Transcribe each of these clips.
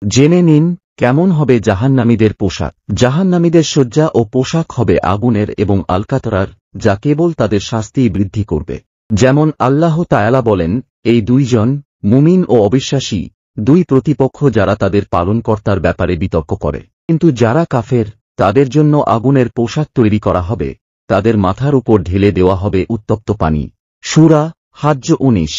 জেনে নিন কেমন হবে জাহান্নামীদের পোশাক। জাহান্নামীদের শয্যা ও পোশাক হবে আগুনের এবং আলকাতরার, যা কেবল তাদের শাস্তি বৃদ্ধি করবে। যেমন আল্লাহ তাআলা বলেন, এই দুইজন মুমিন ও অবিশ্বাসী দুই প্রতিপক্ষ যারা তাদের পালনকর্তার ব্যাপারে বিতর্ক করে, কিন্তু যারা কাফের তাদের জন্য আগুনের পোশাক তৈরি করা হবে, তাদের মাথার উপর ঢেলে দেওয়া হবে উত্তপ্ত পানি। সূরা হাজ্জ 19।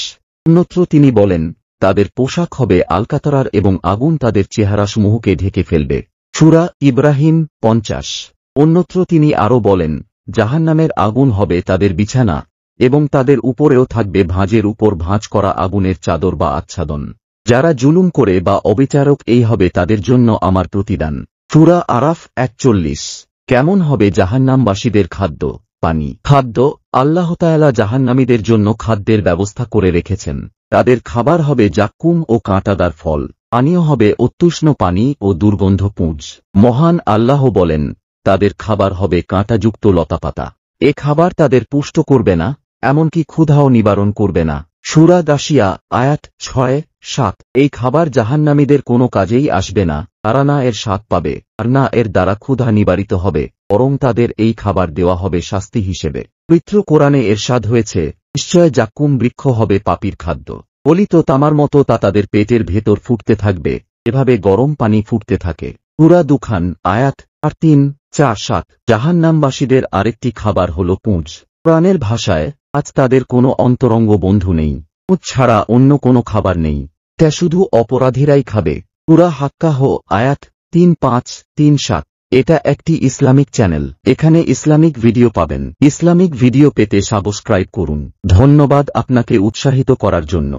অন্যত্র তিনি বলেন, তাদের পোশাক হবে আলকাতরার এবং আগুন তাদের চেহারাসমূহকে ঢেকে ফেলবে। সূরা ইব্রাহিম 50। অন্যত্র তিনি আরও বলেন, জাহান্নামের আগুন হবে তাদের বিছানা এবং তাদের উপরেও থাকবে ভাঁজের উপর ভাঁজ করা আগুনের চাদর বা আচ্ছাদন। যারা জুলুম করে বা অবিচারক, এই হবে তাদের জন্য আমার প্রতিদান। সূরা আরাফ 41। কেমন হবে জাহান্নামবাসীদের খাদ্য পানি? খাদ্য, আল্লাহ তাআলা জাহান্নামীদের জন্য খাদ্যের ব্যবস্থা করে রেখেছেন। তাদের খাবার হবে জাক্কুম ও কাঁটাদার ফল, পানীয় হবে অত্যুষ্ণ পানি ও দুর্গন্ধ পুঁজ। মহান আল্লাহ বলেন, তাদের খাবার হবে কাঁটাযুক্ত লতাপাতা। এ খাবার তাদের পুষ্ট করবে না, এমনকি ক্ষুধাও নিবারণ করবে না। সূরা গাশিয়া আয়াত 6-7। এই খাবার জাহান্নামীদের কোনো কাজেই আসবে না, তারা না এর স্বাদ পাবে আর না এর দ্বারা ক্ষুধা নিবারিত হবে, বরং তাদের এই খাবার দেওয়া হবে শাস্তি হিসেবে। পবিত্র কোরআনে এরশাদ হয়েছে, নিশ্চয় জাক্কুম বৃক্ষ হবে পাপীর খাদ্য, গলিত তামার মতো তা তাদের পেটের ভেতর ফুটতে থাকবে, এভাবে গরম পানি ফুটতে থাকে। সূরা দুখান আয়াত 3-4-7। জাহান্নামবাসীদের আরেকটি খাবার হল পুঁজ। কোরআনের ভাষায়, আজ তাদের কোনো অন্তরঙ্গ বন্ধু নেই, পুঁজ ছাড়া অন্য কোনো খাবার নেই, তা শুধু অপরাধীরাই খাবে। সূরা হাক্কাহ আয়াত 3-5-3-7। এটা একটি ইসলামিক চ্যানেল, এখানে ইসলামিক ভিডিও পাবেন। ইসলামিক ভিডিও পেতে সাবস্ক্রাইব করুন। ধন্যবাদ আপনাকে উৎসাহিত করার জন্য।